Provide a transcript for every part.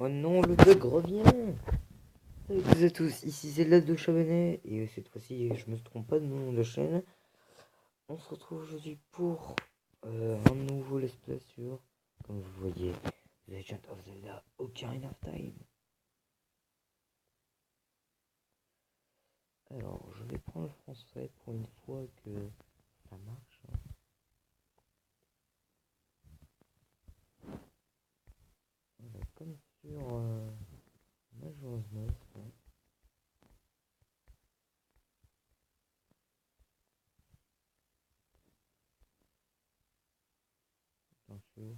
Oh non, le bug revient. Salut à toutes et à tous, ici c'est Las de Chabanais, et cette fois-ci je me trompe pas de nom de chaîne. On se retrouve aujourd'hui pour un nouveau let's play sur, comme vous voyez, Legend of Zelda Ocarina of Time. Alors, je vais prendre le français pour une fois que ça marche. Voilà, comme sur Majora's Mask. Bien sûr.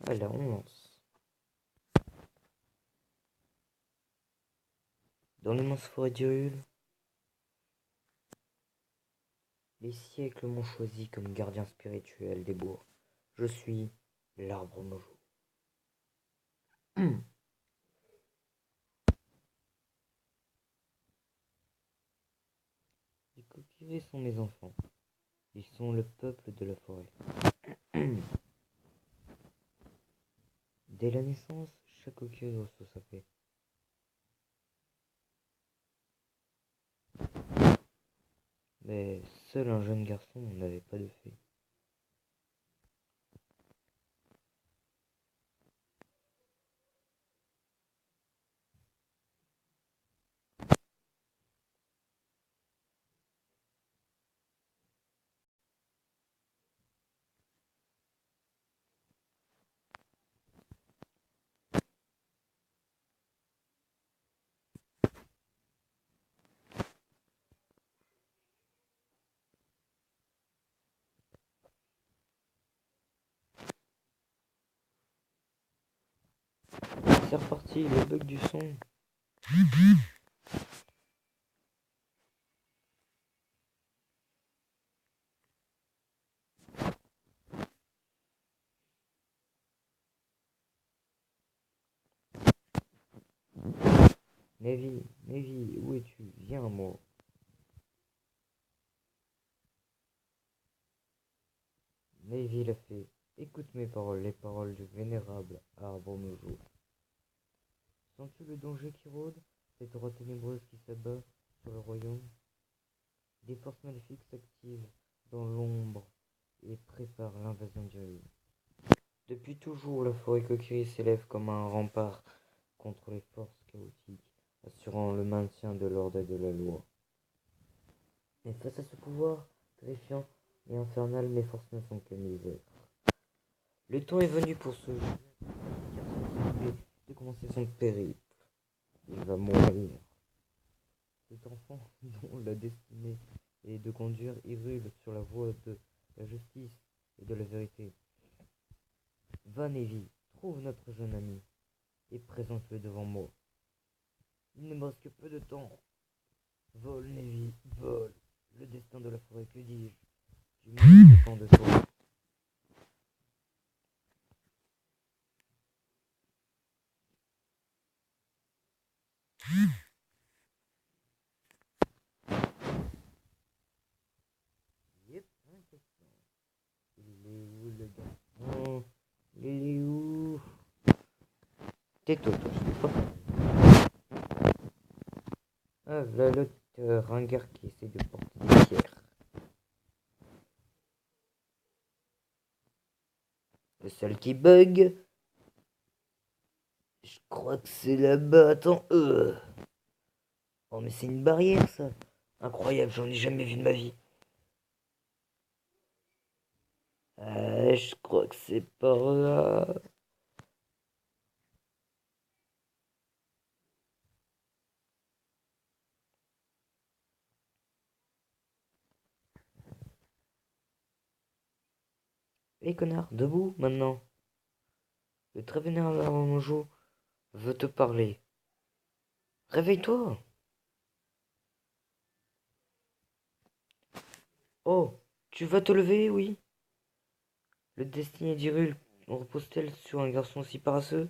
Voilà, on lance. Dans l'immense forêt d'Hyrule, les siècles m'ont choisi comme gardien spirituel des bois. Je suis l'arbre Mojo. Les Kokiri sont mes enfants. Ils sont le peuple de la forêt. Dès la naissance, chaque Kokiri reçoit sa fée. Mais seul un jeune garçon n'avait pas de fée. C'est reparti, le bug du son. Nevi, où es-tu? Viens, moi. Nevi la fée, écoute mes paroles, les paroles du vénérable arbre Mojo. Sens-tu le danger qui rôde? Cette aura ténébreuse qui s'abat sur le royaume? Des forces maléfiques s'activent dans l'ombre et préparent l'invasion d'Hyrule. Depuis toujours, la forêt Kokiri s'élève comme un rempart contre les forces chaotiques, assurant le maintien de l'ordre et de la loi. Mais face à ce pouvoir terrifiant et infernal, mes forces ne sont que misère. Le temps est venu pour ce garçon de commencer son périple. Il va mourir. Cet enfant dont la destinée est de conduire Hyrule sur la voie de la justice et de la vérité. Va, Nevi, trouve notre jeune ami et présente-le devant moi. Il ne me reste que peu de temps. Vole, Nevi, vole. Le destin de la forêt, que dis-je? Du monde dépend de toi. Yep, question. Il est où le garçon? Il est où? Tais-toi, toi, je sais pas. Ah, là, l'autre ringard qui essaie de porter des pierres. Le seul qui bug, je crois que c'est là-bas. Attends, oh, mais c'est une barrière, ça. Incroyable, j'en ai jamais vu de ma vie. Je crois que c'est par là. Hé, connard, debout, maintenant. Le très vénérable Mojo veut te parler. Réveille-toi. Oh, tu vas te lever, oui? Le destiné d'Hyrule repose-t-elle sur un garçon si paresseux?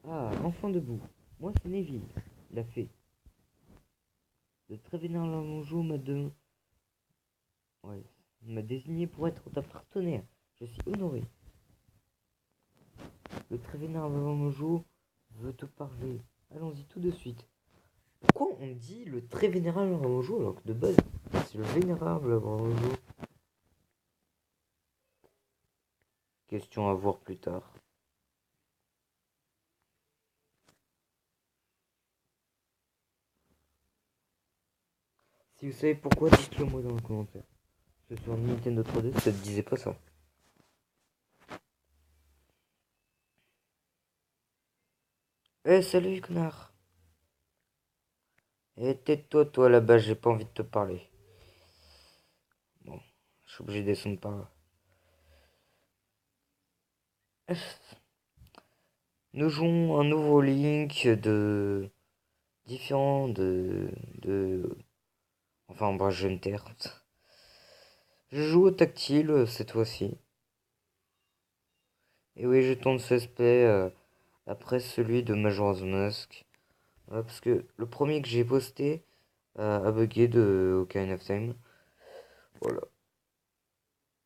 Ah, enfin debout. Moi, c'est Neville, la fée. Le très vénérable Monjou ouais, m'a désigné pour être ta partenaire. Je suis honoré. Le très vénérable Monjou veut te parler. Allons-y tout de suite. Pourquoi on dit le très vénérable Monjou alors que de base, c'est le vénérable Monjou? Question à voir plus tard. Si vous savez pourquoi, dites-le moi dans le commentaire. Parce que sur Nintendo 3D, ça te disait pas ça. Eh, salut, connard. Eh, tais-toi, toi, là-bas, j'ai pas envie de te parler. Bon, je suis obligé de descendre par là. Nous jouons un nouveau Link de... différent de... Enfin, bref, je me taire. Je joue au tactile, cette fois-ci. Et oui, je tourne ce aspect après celui de Majora's Mask. Parce que le premier que j'ai posté a bugué de Ocarina of Time. Voilà.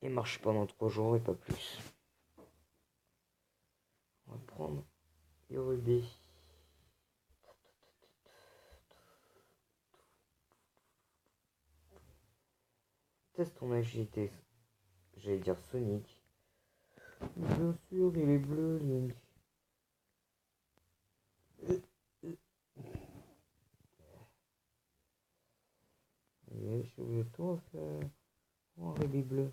Il marche pendant 3 jours et pas plus. On va prendre Yorubé. Teste ton agilité. J'allais dire Sonic. Bien sûr, il est bleu, Link. Et je suis obligé de tout refaire. Oh, il est bleu.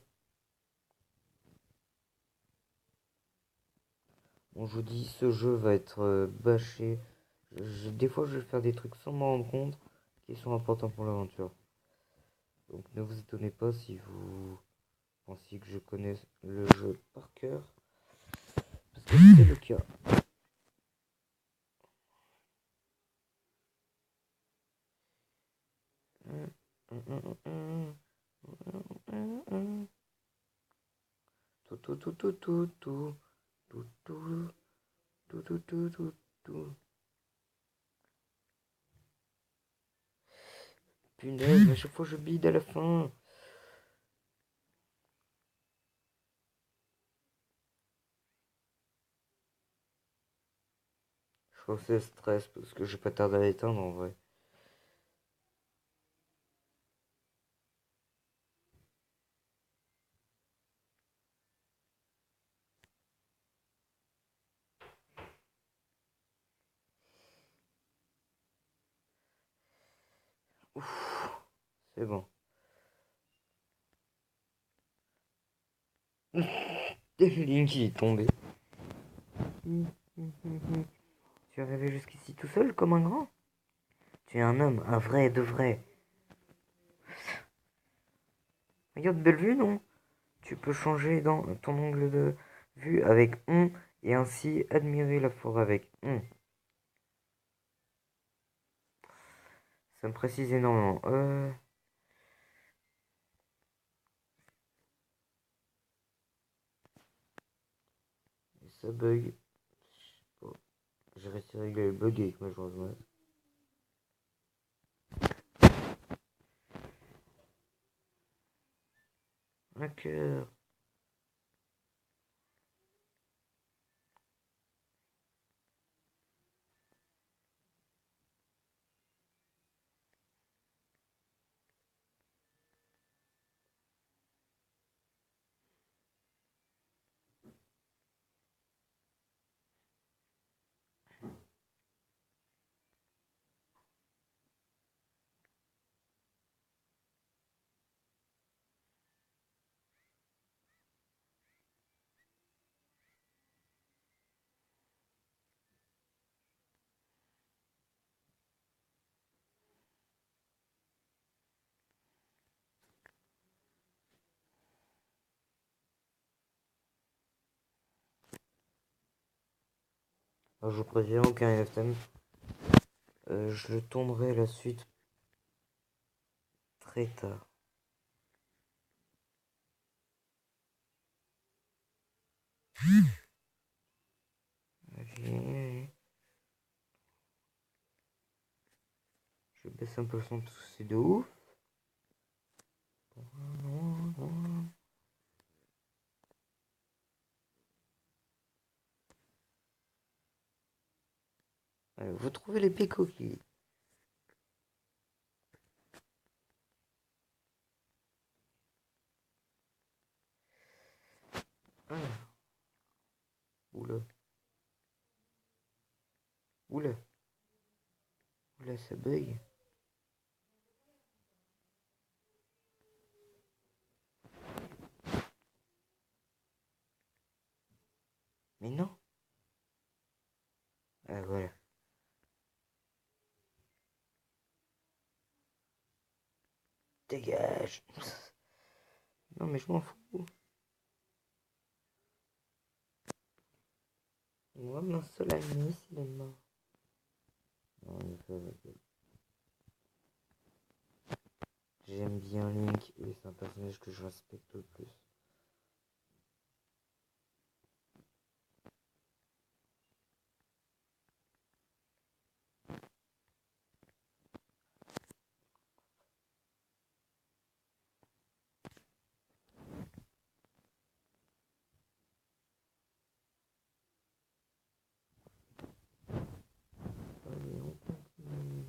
Bon, je vous dis, ce jeu va être bâché. Des fois, je vais faire des trucs sans m'en rendre compte qui sont importants pour l'aventure. Donc, ne vous étonnez pas si vous pensiez que je connais le jeu par cœur. Parce que c'est le cas. Tout, tout, tout, tout, tout, tout, tout, tout, tout, tout, tout, tout, tout. Punaise, à chaque fois je bide à la fin. Je crois que c'est stress parce que je vais pas tarder à l'éteindre en vrai. Ouf, c'est bon. Link il est tombé. Tu es arrivé jusqu'ici tout seul comme un grand? Tu es un homme, un vrai de vrai. Regarde, belle vue, non? Tu peux changer dans ton angle de vue avec on et ainsi admirer la forêt avec on. Ça me précise énormément. Ça bug. J'ai réussi à régler le bug avec ma joie. Un cœur. Alors, je préviens aucun LFTM. Je le tournerai la suite très tard. Allez. Je baisse un peu le son parce que c'est de ouf. Vous trouvez les pécoquilles. Ah. Oula. Oula. Oula, ça bug. Mais non. Ah, voilà. Dégage. Non, mais je m'en fous. Moi, mon seul ami, c'est les mains. Non, mais ça va. J'aime bien Link et c'est un personnage que je respecte le plus. Allez, on continue.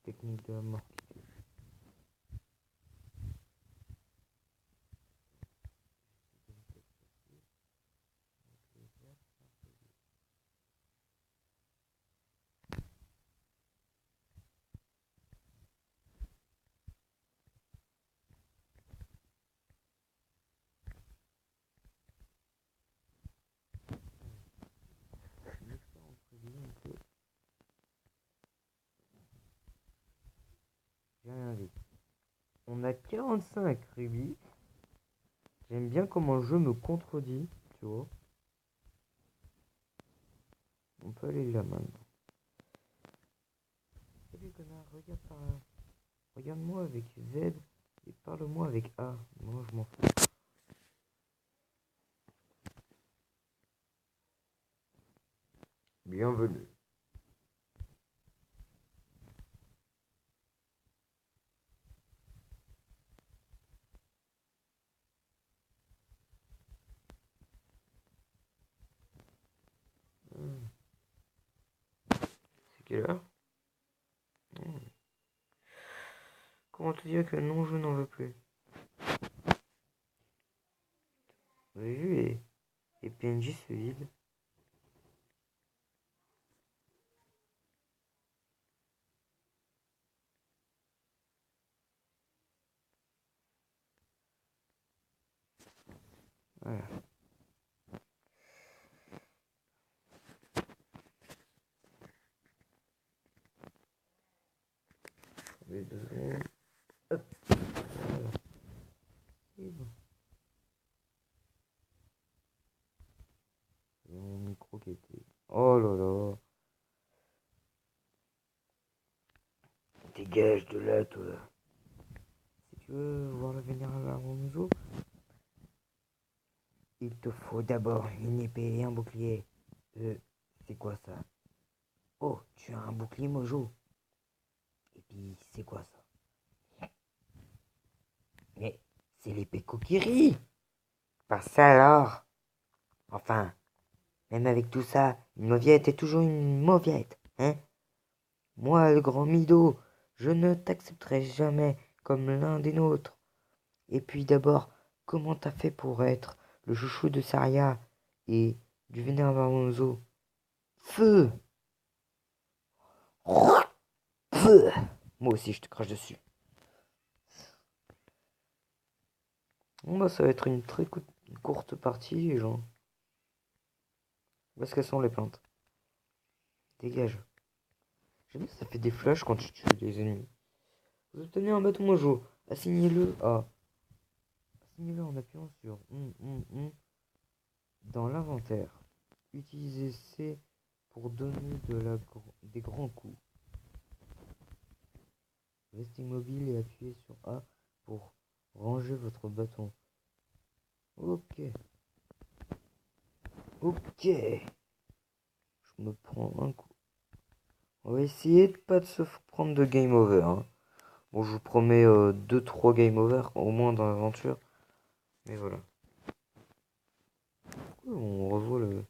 Technique de la mort. J'ai rien dit. On a 45 rubis. J'aime bien comment le jeu me contredit, tu vois. On peut aller là maintenant. Salut connard, regarde par là. Regarde-moi avec Z et parle-moi avec A. Moi je m'en fous. Bienvenue. C'est quelle heure? Comment te dire que non, je n'en veux plus? Vous avez vu les PNJ se vident? Voilà. Les 2 secondes. Hop. Voilà. C'est bon. Et mon micro qui était. Oh là là. Dégage de là, toi. Si tu veux voir le vénérable Alonso, il te faut d'abord une épée et un bouclier. C'est quoi ça? Oh, tu as un bouclier Mojo. Et puis, c'est quoi ça? Mais c'est l'épée Kokiri. Pas ça alors. Enfin, même avec tout ça, une mauviette est toujours une mauviette, hein? Moi, le grand Mido, je ne t'accepterai jamais comme l'un des nôtres. Et puis d'abord, comment t'as fait pour être le chouchou de Saria et du vénérable Alonso? Feu! Feu! Moi aussi, je te crache dessus. Bon, bah, ça va être une très courte partie, les gens. Où est-ce qu'elles sont les plantes? Dégage. J'aime bien, ça fait des flashs quand tu tues les ennemis. Vous obtenez un bâton mojo. Assignez-le à... Assignez-le en appuyant sur dans l'inventaire. Utilisez C pour donner des grands coups. Restez immobile et appuyez sur A pour ranger votre bâton. Ok. Ok. Je me prends un coup. On va essayer de pas se prendre de game over. Hein. Bon, je vous promets 2-3 game over au moins dans l'aventure. Mais voilà. On revoit le...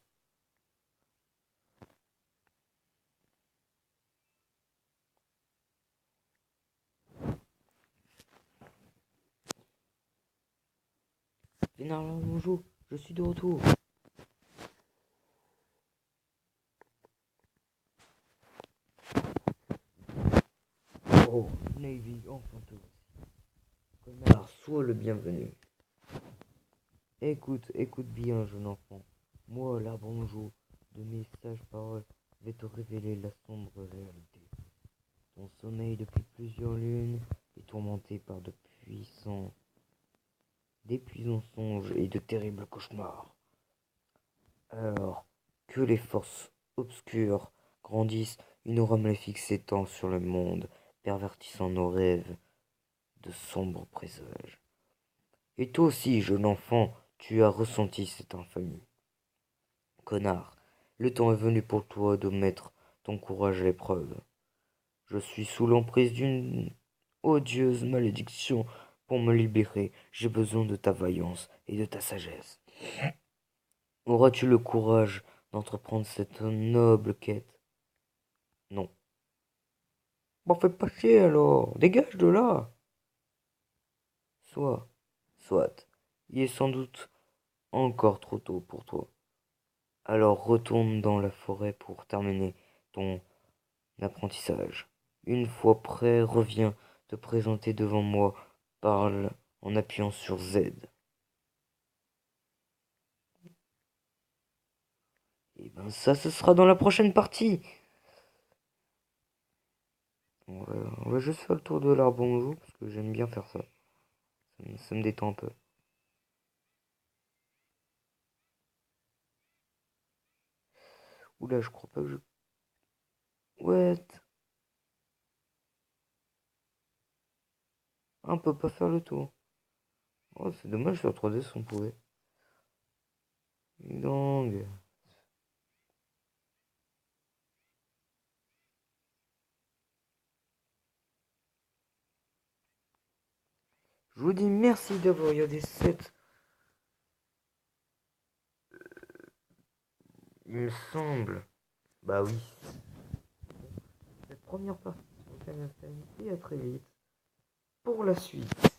Vénard, bonjour, je suis de retour. Oh, Navy, enfin toi. Connard, sois le bienvenu. Écoute bien, jeune enfant. Moi, là, bonjour, de mes sages paroles, vais te révéler la sombre réalité. Ton sommeil depuis plusieurs lunes est tourmenté par d'épuisants songes et de terribles cauchemars. Alors que les forces obscures grandissent, une aura maléfique s'étend sur le monde, pervertissant nos rêves de sombres présages. Et toi aussi, jeune enfant, tu as ressenti cette infamie. Connard, le temps est venu pour toi de mettre ton courage à l'épreuve. Je suis sous l'emprise d'une odieuse malédiction. Pour me libérer, j'ai besoin de ta vaillance et de ta sagesse. Auras-tu le courage d'entreprendre cette noble quête? Non. Bon, fais pas chier alors, dégage de là. Soit, il est sans doute encore trop tôt pour toi. Alors retourne dans la forêt pour terminer ton apprentissage. Une fois prêt, reviens te présenter devant moi. Parle en appuyant sur Z. Et ben ça, ce sera dans la prochaine partie. On va juste faire le tour de l'arbre bonjour parce que j'aime bien faire ça. Ça me détend un peu. Oula, je crois pas que je... What? Ah, on peut pas faire le tour. Oh, c'est dommage sur 3D si on pouvait. Donc... Je vous dis merci d'avoir regardé cette... Il me semble. Bah oui. Cette première partie sur Final Fantasy. Et à très vite pour la suite.